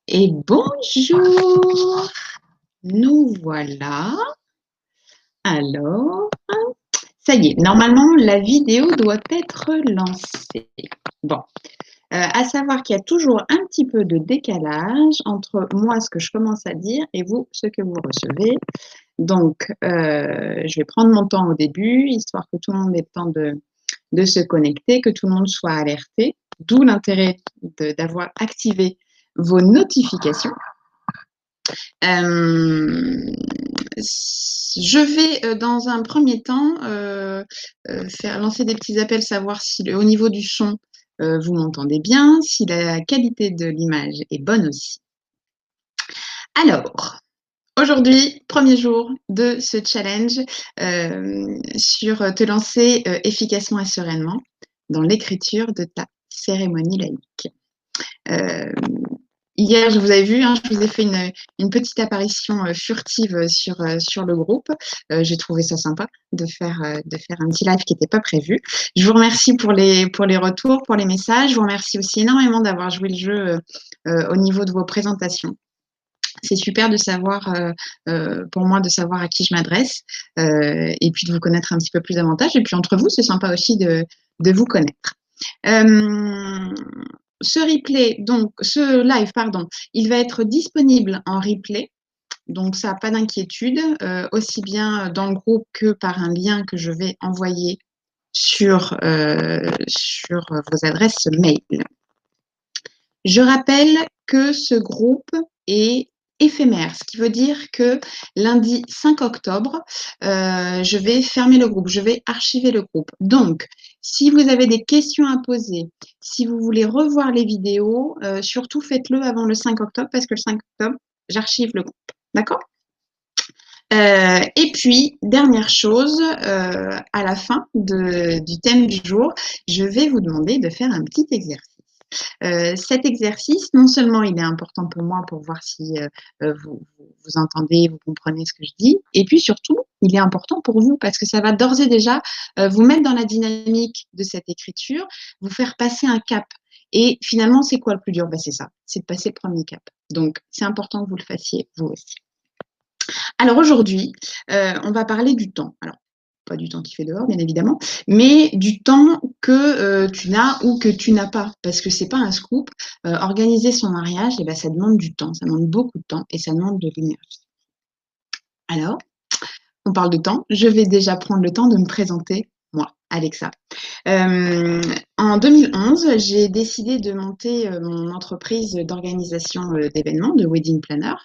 Et bonjour, nous voilà. Alors, ça y est, normalement, la vidéo doit être lancée. Bon, à savoir qu'il y a toujours un petit peu de décalage entre moi, ce que je commence à dire, et vous, ce que vous recevez. Donc, je vais prendre mon temps au début, histoire que tout le monde ait le temps de se connecter, que tout le monde soit alerté, d'où l'intérêt d'avoir activé vos notifications. Je vais dans un premier temps faire lancer des petits appels, savoir si au niveau du son, vous m'entendez bien, si la qualité de l'image est bonne aussi. Alors, aujourd'hui, premier jour de ce challenge sur te lancer efficacement et sereinement dans l'écriture de ta cérémonie laïque. Hier, je vous avais vu, hein, je vous ai fait une petite apparition furtive sur le groupe. J'ai trouvé ça sympa de faire un petit live qui n'était pas prévu. Je vous remercie pour les retours, pour les messages. Je vous remercie aussi énormément d'avoir joué le jeu au niveau de vos présentations. C'est super de savoir, pour moi, de savoir à qui je m'adresse et puis de vous connaître un petit peu plus davantage. Et puis entre vous, c'est sympa aussi de vous connaître. Ce live, pardon, il va être disponible en replay. Donc ça, pas d'inquiétude, aussi bien dans le groupe que par un lien que je vais envoyer sur vos adresses mail. Je rappelle que ce groupe est éphémère, ce qui veut dire que lundi 5 octobre, je vais fermer le groupe, je vais archiver le groupe. Donc, si vous avez des questions à poser, si vous voulez revoir les vidéos, surtout faites-le avant le 5 octobre parce que le 5 octobre, j'archive le groupe. D'accord ? Et puis, dernière chose, à la fin du thème du jour, je vais vous demander de faire un petit exercice. Cet exercice, non seulement il est important pour moi pour voir si vous entendez, vous comprenez ce que je dis, et puis surtout, il est important pour vous parce que ça va d'ores et déjà vous mettre dans la dynamique de cette écriture, vous faire passer un cap. Et finalement, c'est quoi le plus dur? C'est ça, c'est de passer le premier cap. Donc, c'est important que vous le fassiez vous aussi. Alors aujourd'hui, on va parler du temps. Alors, pas du temps qu'il fait dehors, bien évidemment, mais du temps que tu n'as ou que tu n'as pas, parce que c'est pas un scoop. Organiser son mariage, ça demande du temps, ça demande beaucoup de temps et ça demande de l'énergie. Alors, on parle de temps, je vais déjà prendre le temps de me présenter, moi, Alexa. En 2011, j'ai décidé de monter mon entreprise d'organisation d'événements, de wedding planner,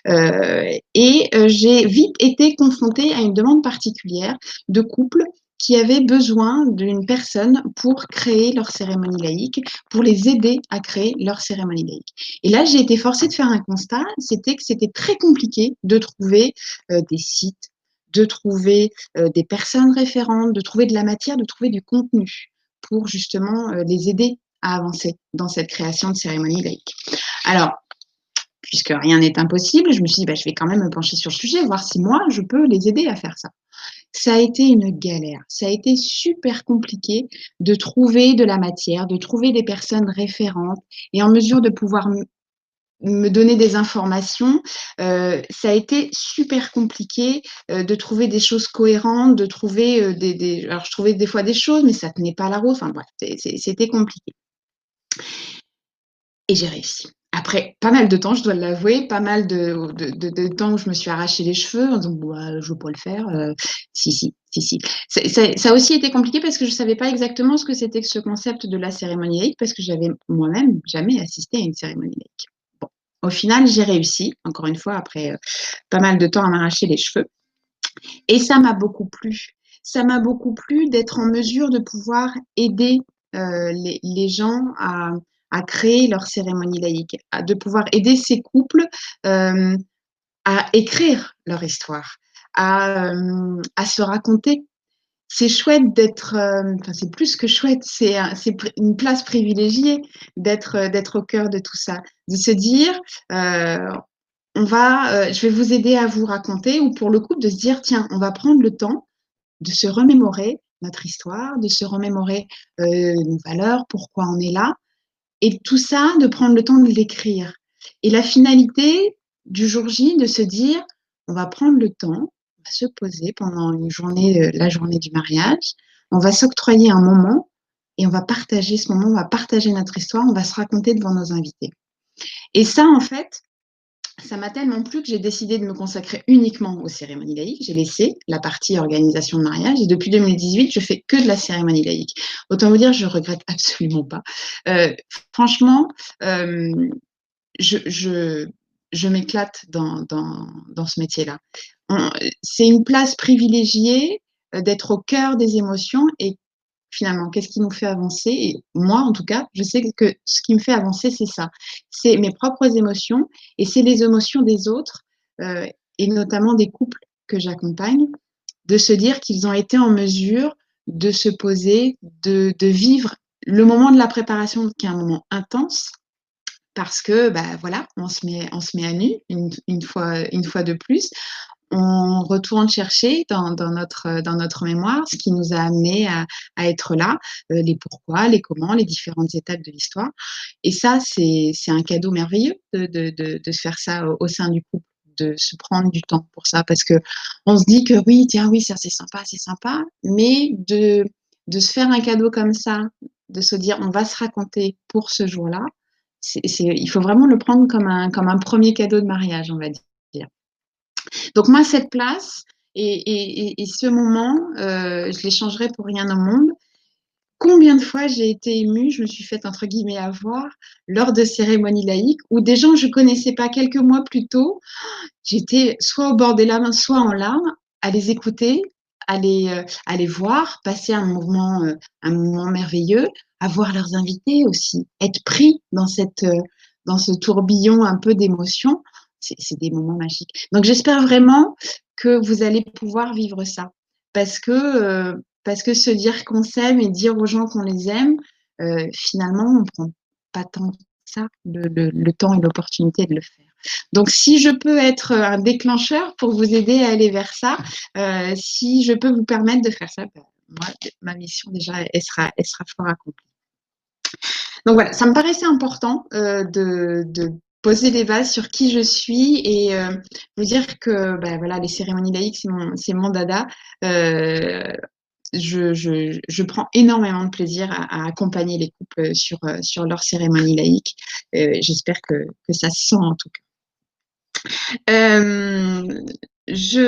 et j'ai vite été confrontée à une demande particulière de couples qui avaient besoin d'une personne pour créer leur cérémonie laïque, pour les aider à créer leur cérémonie laïque. Et là, j'ai été forcée de faire un constat, c'était que c'était très compliqué de trouver des sites, de trouver des personnes référentes, de trouver de la matière, de trouver du contenu pour justement les aider à avancer dans cette création de cérémonie laïque. Alors, puisque rien n'est impossible, je me suis dit, je vais quand même me pencher sur le sujet, voir si moi, je peux les aider à faire ça. Ça a été une galère, ça a été super compliqué de trouver de la matière, de trouver des personnes référentes et en mesure de pouvoir me donner des informations. Ça a été super compliqué de trouver des choses cohérentes, de trouver alors je trouvais des fois des choses, mais ça tenait pas la route. Enfin bref, c'était compliqué. Et j'ai réussi. Après pas mal de temps, je dois l'avouer, pas mal de temps où je me suis arraché les cheveux en disant: «Je veux pas le faire». Si. Ça a aussi été compliqué parce que je savais pas exactement ce que c'était que ce concept de la cérémonie laïque parce que j'avais moi-même jamais assisté à une cérémonie laïque. Bon, au final, j'ai réussi, encore une fois, après pas mal de temps à m'arracher les cheveux. Et ça m'a beaucoup plu. Ça m'a beaucoup plu d'être en mesure de pouvoir aider les gens à créer leur cérémonie laïque, de pouvoir aider ces couples à écrire leur histoire, à se raconter. C'est chouette d'être, c'est plus que chouette, c'est une place privilégiée d'être au cœur de tout ça, de se dire, je vais vous aider à vous raconter ou pour le coup de se dire: «Tiens, on va prendre le temps de se remémorer notre histoire, de se remémorer, nos valeurs, pourquoi on est là» et tout ça, de prendre le temps de l'écrire. Et la finalité du jour J, de se dire, on va prendre le temps, on va se poser pendant une journée, la journée du mariage, on va s'octroyer un moment et on va partager ce moment, on va partager notre histoire, on va se raconter devant nos invités. Et ça, en fait, ça m'a tellement plu que j'ai décidé de me consacrer uniquement aux cérémonies laïques. J'ai laissé la partie organisation de mariage et depuis 2018, je fais que de la cérémonie laïque. Autant vous dire, je regrette absolument pas. Euh, franchement, euh, je, je, je m'éclate dans ce métier-là. C'est une place privilégiée d'être au cœur des émotions et finalement, qu'est-ce qui nous fait avancer? Et moi, en tout cas, je sais que ce qui me fait avancer, c'est ça. C'est mes propres émotions et c'est les émotions des autres euh, et notamment des couples que j'accompagne, de se dire qu'ils ont été en mesure de se poser, de vivre le moment de la préparation, qui est un moment intense, parce que bah, voilà, on se met à nu une fois de plus. On retourne chercher dans notre mémoire ce qui nous a amené à être là, les pourquoi, les comment, les différentes étapes de l'histoire. Et ça, c'est un cadeau merveilleux de se faire ça au sein du couple, de se prendre du temps pour ça, parce que on se dit que oui, tiens, oui, ça c'est sympa, mais de se faire un cadeau comme ça, de se dire on va se raconter pour ce jour-là, il faut vraiment le prendre comme un premier cadeau de mariage, on va dire. Donc moi, cette place et ce moment, je l'échangerais pour rien au monde. Combien de fois j'ai été émue, je me suis faite entre guillemets avoir lors de cérémonies laïques où des gens que je connaissais pas quelques mois plus tôt, j'étais soit au bord des larmes, soit en larmes, à les écouter, à les voir, passer un moment merveilleux, à voir leurs invités aussi, être pris dans ce tourbillon un peu d'émotions. C'est des moments magiques. Donc j'espère vraiment que vous allez pouvoir vivre ça. Parce que se dire qu'on s'aime et dire aux gens qu'on les aime, finalement, on ne prend pas tant ça, le temps et l'opportunité de le faire. Donc, si je peux être un déclencheur pour vous aider à aller vers ça, si je peux vous permettre de faire ça, ben, moi, ma mission déjà, elle sera fort accomplie. Donc voilà, ça me paraissait important de poser des bases sur qui je suis et vous dire que ben, voilà, les cérémonies laïques, c'est mon dada. Euh, je prends énormément de plaisir à accompagner les couples sur leur cérémonie laïque. J'espère que ça se sent en tout cas. Euh, je,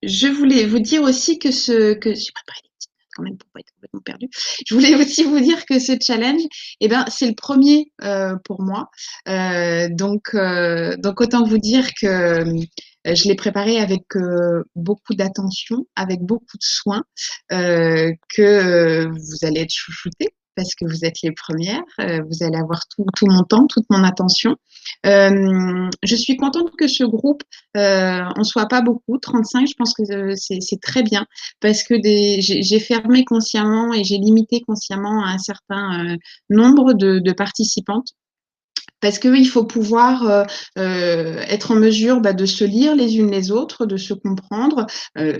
je voulais vous dire aussi que j'ai préparé des petites notes quand même pour pas être complètement perdue. Je voulais aussi vous dire que ce challenge, eh ben, c'est le premier pour moi. Donc autant vous dire que je l'ai préparé avec beaucoup d'attention, avec beaucoup de soin, que vous allez être chouchoutés parce que vous êtes les premières. Vous allez avoir tout mon temps, toute mon attention. Je suis contente que ce groupe, on soit pas beaucoup, 35, je pense que c'est très bien, parce que j'ai fermé consciemment et j'ai limité consciemment un certain nombre de participantes. Parce qu'il faut pouvoir être en mesure bah, de se lire les unes les autres, de se comprendre,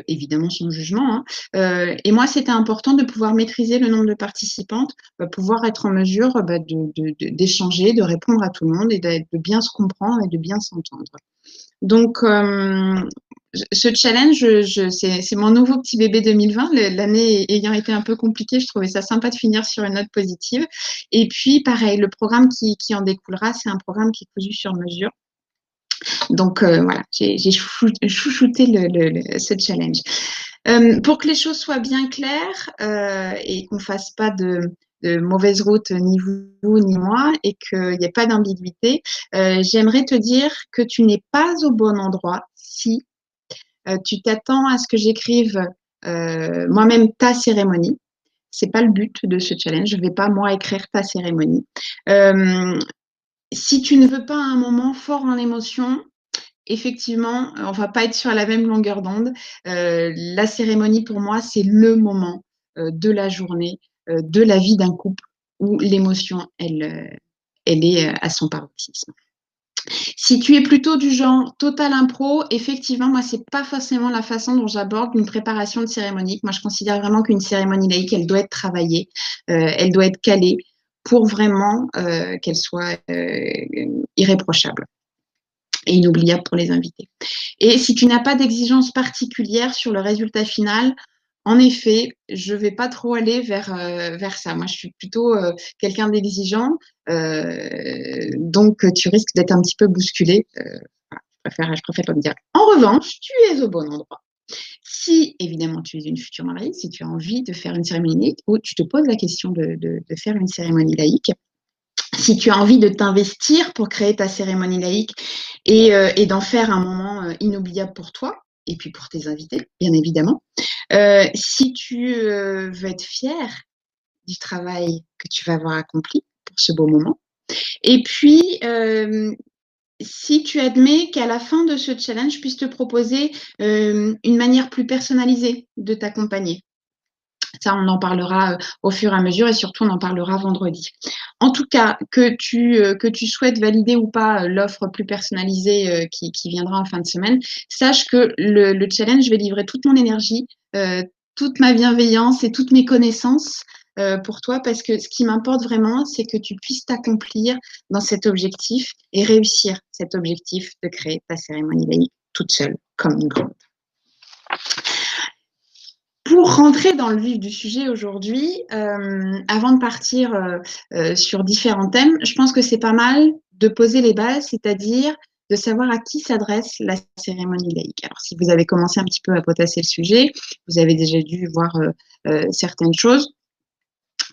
évidemment sans jugement. Hein. Et moi, c'était important de pouvoir maîtriser le nombre de participantes, pouvoir être en mesure bah, d'échanger, de répondre à tout le monde et de bien se comprendre et de bien s'entendre. Donc, ce challenge, c'est mon nouveau petit bébé 2020. L'année ayant été un peu compliquée, je trouvais ça sympa de finir sur une note positive. Et puis, pareil, le programme qui en découlera, c'est un programme qui est cousu sur mesure. Donc, voilà, j'ai chouchouté ce challenge. Pour que les choses soient bien claires et qu'on ne fasse pas de mauvaise route, ni vous ni moi, et qu'il n'y ait pas d'ambiguïté, j'aimerais te dire que tu n'es pas au bon endroit si tu t'attends à ce que j'écrive moi-même ta cérémonie. C'est pas le but de ce challenge. Je ne vais pas moi écrire ta cérémonie. Euh, Si tu ne veux pas un moment fort en émotion, effectivement, on va pas être sur la même longueur d'onde. La cérémonie, pour moi, c'est le moment de la journée, de la vie d'un couple où l'émotion, elle est à son paroxysme. Si tu es plutôt du genre total impro, effectivement, moi, c'est pas forcément la façon dont j'aborde une préparation de cérémonie. Moi, je considère vraiment qu'une cérémonie laïque, elle doit être travaillée, elle doit être calée. pour vraiment qu'elle soit irréprochable et inoubliable pour les invités. Et si tu n'as pas d'exigence particulière sur le résultat final, en effet, je ne vais pas trop aller vers ça. Moi, je suis plutôt quelqu'un d'exigeant, donc tu risques d'être un petit peu bousculé. Je préfère pas me dire. En revanche, tu es au bon endroit. Si, évidemment, tu es une future mariée, si tu as envie de faire une cérémonie laïque, ou tu te poses la question de faire une cérémonie laïque, si tu as envie de t'investir pour créer ta cérémonie laïque et d'en faire un moment inoubliable pour toi, et puis pour tes invités, bien évidemment. Si tu veux être fier du travail que tu vas avoir accompli pour ce beau moment, et puis si tu admets qu'à la fin de ce challenge, je puisse te proposer une manière plus personnalisée de t'accompagner. Ça, on en parlera au fur et à mesure et surtout, on en parlera vendredi. En tout cas, que tu souhaites valider ou pas l'offre plus personnalisée qui viendra en fin de semaine, sache que le challenge, je vais livrer toute mon énergie, toute ma bienveillance et toutes mes connaissances pour toi parce que ce qui m'importe vraiment, c'est que tu puisses t'accomplir dans cet objectif et réussir cet objectif de créer ta cérémonie laïque toute seule, comme une grande. Pour rentrer dans le vif du sujet aujourd'hui, avant de partir sur différents thèmes, je pense que c'est pas mal de poser les bases, c'est-à-dire de savoir à qui s'adresse la cérémonie laïque. Alors, si vous avez commencé un petit peu à potasser le sujet, vous avez déjà dû voir certaines choses.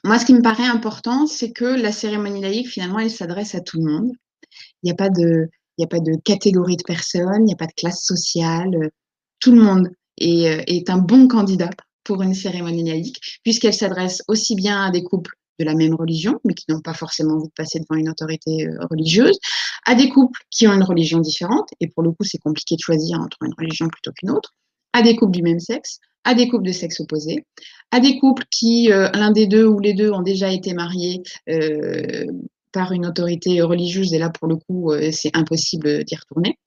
Moi, ce qui me paraît important, c'est que la cérémonie laïque, finalement, elle s'adresse à tout le monde. Il n'y a pas de, il y a pas de catégorie de personnes, il n'y a pas de classe sociale. Tout le monde est un bon candidat pour une cérémonie laïque, puisqu'elle s'adresse aussi bien à des couples de la même religion, mais qui n'ont pas forcément envie de passer devant une autorité religieuse, à des couples qui ont une religion différente, et pour le coup, c'est compliqué de choisir entre une religion plutôt qu'une autre, à des couples du même sexe, à des couples de sexe opposé, à des couples qui, l'un des deux ou les deux, ont déjà été mariés par une autorité religieuse, et là, pour le coup, c'est impossible d'y retourner.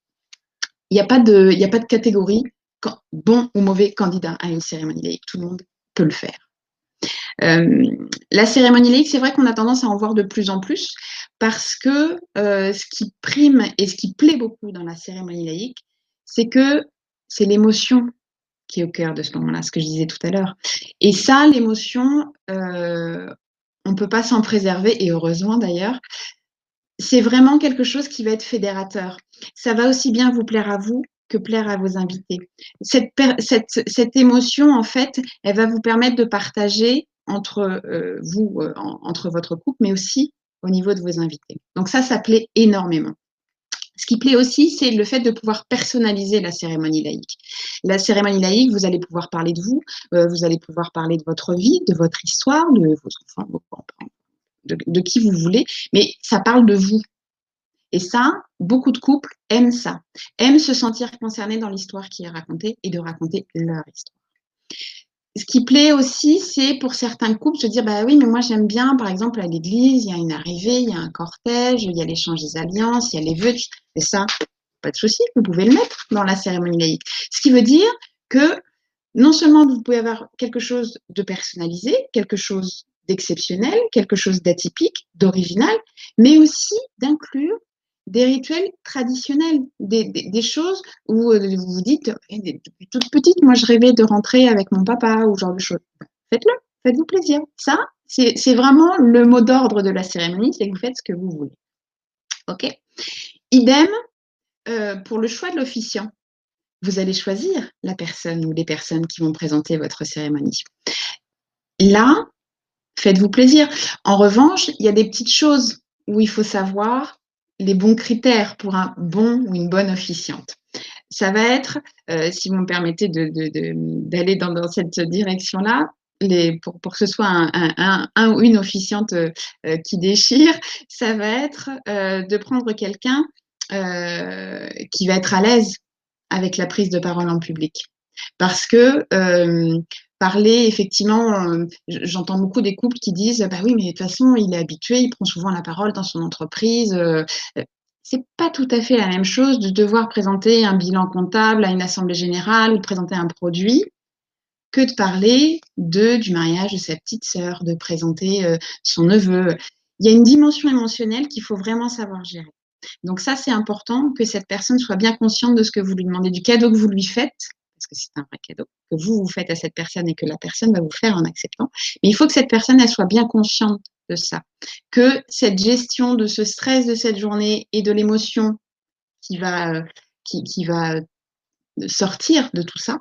Il n'y a pas de catégorie bon ou mauvais candidat à une cérémonie laïque. Tout le monde peut le faire. La cérémonie laïque, c'est vrai qu'on a tendance à en voir de plus en plus parce que ce qui prime et ce qui plaît beaucoup dans la cérémonie laïque, c'est que c'est l'émotion qui est au cœur de ce moment-là, ce que je disais tout à l'heure. Et ça, l'émotion, on ne peut pas s'en préserver, et heureusement d'ailleurs. C'est vraiment quelque chose qui va être fédérateur. Ça va aussi bien vous plaire à vous que plaire à vos invités. Cette émotion, en fait, elle va vous permettre de partager entre vous, entre votre couple, mais aussi au niveau de vos invités. Donc ça plaît énormément. Ce qui plaît aussi, c'est le fait de pouvoir personnaliser la cérémonie laïque. La cérémonie laïque, vous allez pouvoir parler de vous, vous allez pouvoir parler de votre vie, de votre histoire, de vos enfants, de qui vous voulez, mais ça parle de vous. Et ça, beaucoup de couples aiment ça, aiment se sentir concernés dans l'histoire qui est racontée et de raconter leur histoire. Ce qui plaît aussi, c'est pour certains couples se dire, bah oui, mais moi j'aime bien, par exemple, à l'église, il y a une arrivée, il y a un cortège, il y a l'échange des alliances, il y a les vœux, et ça, pas de souci, vous pouvez le mettre dans la cérémonie laïque. Ce qui veut dire que non seulement vous pouvez avoir quelque chose de personnalisé, quelque chose d'exceptionnel, quelque chose d'atypique, d'original, mais aussi d'inclure des rituels traditionnels, des choses où vous vous dites, depuis toute petite, moi je rêvais de rentrer avec mon papa ou ce genre de choses. Faites-le, faites-vous plaisir. Ça, c'est vraiment le mot d'ordre de la cérémonie, c'est que vous faites ce que vous voulez. OK? Idem pour le choix de l'officiant. Vous allez choisir la personne ou les personnes qui vont présenter votre cérémonie. Là, faites-vous plaisir. En revanche, il y a des petites choses où il faut savoir les bons critères pour un bon ou une bonne officiante. Ça va être, si vous me permettez d'aller dans cette direction-là, pour que ce soit un ou une officiante qui déchire, ça va être de prendre quelqu'un qui va être à l'aise avec la prise de parole en public. Parce que parler, effectivement, j'entends beaucoup des couples qui disent, bah oui, mais de toute façon, il est habitué, il prend souvent la parole dans son entreprise. C'est pas tout à fait la même chose de devoir présenter un bilan comptable à une assemblée générale ou de présenter un produit que de parler du mariage de sa petite sœur, de présenter son neveu. il y a une dimension émotionnelle qu'il faut vraiment savoir gérer. Donc ça, c'est important que cette personne soit bien consciente de ce que vous lui demandez, du cadeau que vous lui faites, parce que c'est un vrai cadeau, que vous faites à cette personne et que la personne va vous faire en acceptant. Mais il faut que cette personne, elle soit bien consciente de ça, que cette gestion de ce stress de cette journée et de l'émotion qui va, qui va sortir de tout ça,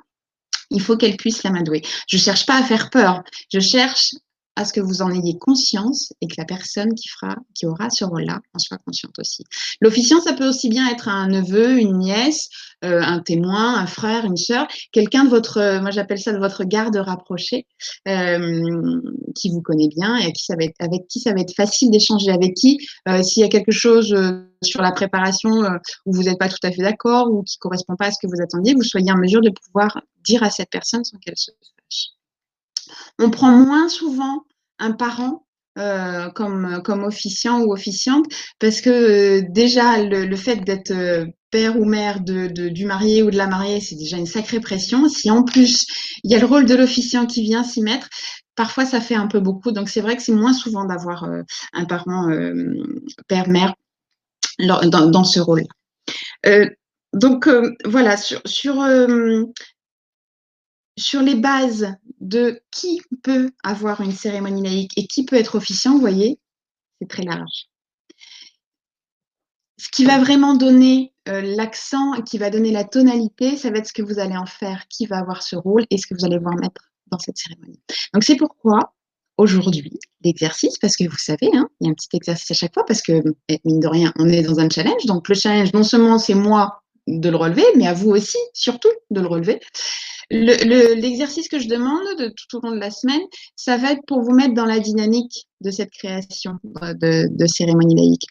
il faut qu'elle puisse l'amadouer. Je ne cherche pas à faire peur, je cherche à ce que vous en ayez conscience et que la personne qui aura ce rôle-là en soit consciente aussi. L'officiant, ça peut aussi bien être un neveu, une nièce, un témoin, un frère, une sœur, quelqu'un de votre, moi j'appelle ça de votre garde rapprochée, qui vous connaît bien et avec qui ça va être facile d'échanger, avec qui, s'il y a quelque chose sur la préparation où vous n'êtes pas tout à fait d'accord ou qui ne correspond pas à ce que vous attendiez, vous soyez en mesure de pouvoir dire à cette personne sans qu'elle se fâche. On prend moins souvent un parent comme officiant ou officiante parce que déjà le fait d'être père ou mère du marié ou de la mariée, c'est déjà une sacrée pression. Si en plus il y a le rôle de l'officiant qui vient s'y mettre, parfois ça fait un peu beaucoup. Donc c'est vrai que c'est moins souvent d'avoir un parent père-mère dans ce rôle. Donc voilà, sur les bases de qui peut avoir une cérémonie laïque et qui peut être officiant, vous voyez, c'est très large. Ce qui va vraiment donner l'accent et qui va donner la tonalité, ça va être ce que vous allez en faire, qui va avoir ce rôle et ce que vous allez voir mettre dans cette cérémonie. Donc c'est pourquoi aujourd'hui, l'exercice, parce que vous savez, hein, il y a un petit exercice à chaque fois, parce que mine de rien, on est dans un challenge. Donc le challenge, non seulement c'est moi de le relever, mais à vous aussi, surtout, de le relever. L'exercice que je demande tout au long de la semaine, ça va être pour vous mettre dans la dynamique de cette création de cérémonie laïque.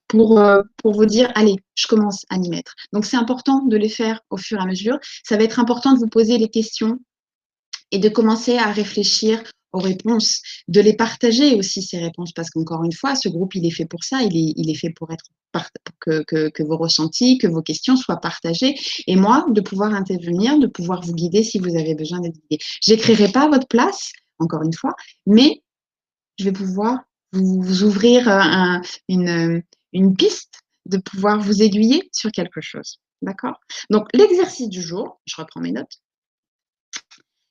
Pour vous dire, allez, je commence à m'y mettre. Donc, c'est important de les faire au fur et à mesure. Ça va être important de vous poser les questions et de commencer à réfléchir aux réponses, de les partager aussi, ces réponses, parce qu'encore une fois, ce groupe, il est fait pour ça, il est fait pour être que vos ressentis, que vos questions soient partagées, et moi, de pouvoir intervenir, de pouvoir vous guider si vous avez besoin d'être guidé. Je n'écrirai pas à votre place, encore une fois, mais je vais pouvoir vous ouvrir une piste, de pouvoir vous aiguiller sur quelque chose. D'accord? Donc, l'exercice du jour, je reprends mes notes,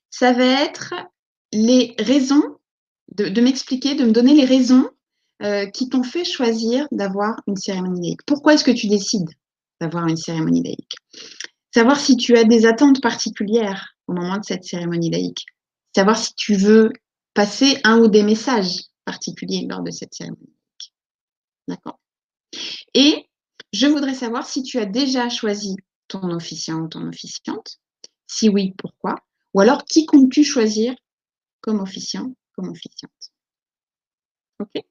ça va être les raisons, de m'expliquer, de me donner les raisons qui t'ont fait choisir d'avoir une cérémonie laïque. Pourquoi est-ce que tu décides d'avoir une cérémonie laïque? Savoir si tu as des attentes particulières au moment de cette cérémonie laïque. Savoir si tu veux passer un ou des messages particuliers lors de cette cérémonie laïque. D'accord? Et je voudrais savoir si tu as déjà choisi ton officiant ou ton officiante. Si oui, pourquoi? Ou alors, qui comptes-tu choisir comme officiant, comme officiante? OK?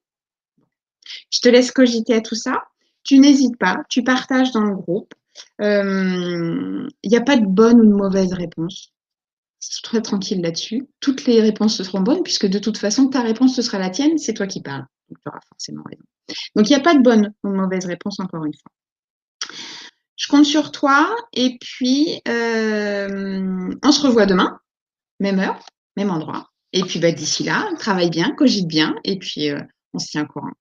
Je te laisse cogiter à tout ça. Tu n'hésites pas, tu partages dans le groupe. Il n'y a pas de bonne ou de mauvaise réponse. C'est très tranquille là-dessus. Toutes les réponses seront bonnes, puisque de toute façon, ta réponse, ce sera la tienne, c'est toi qui parles. Donc, tu auras forcément raison. Donc, il n'y a pas de bonne ou de mauvaise réponse, encore une fois. Je compte sur toi, et puis on se revoit demain, même heure, même endroit. Et puis d'ici là, travaille bien, cogite bien, et puis on se tient au courant.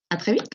À très vite.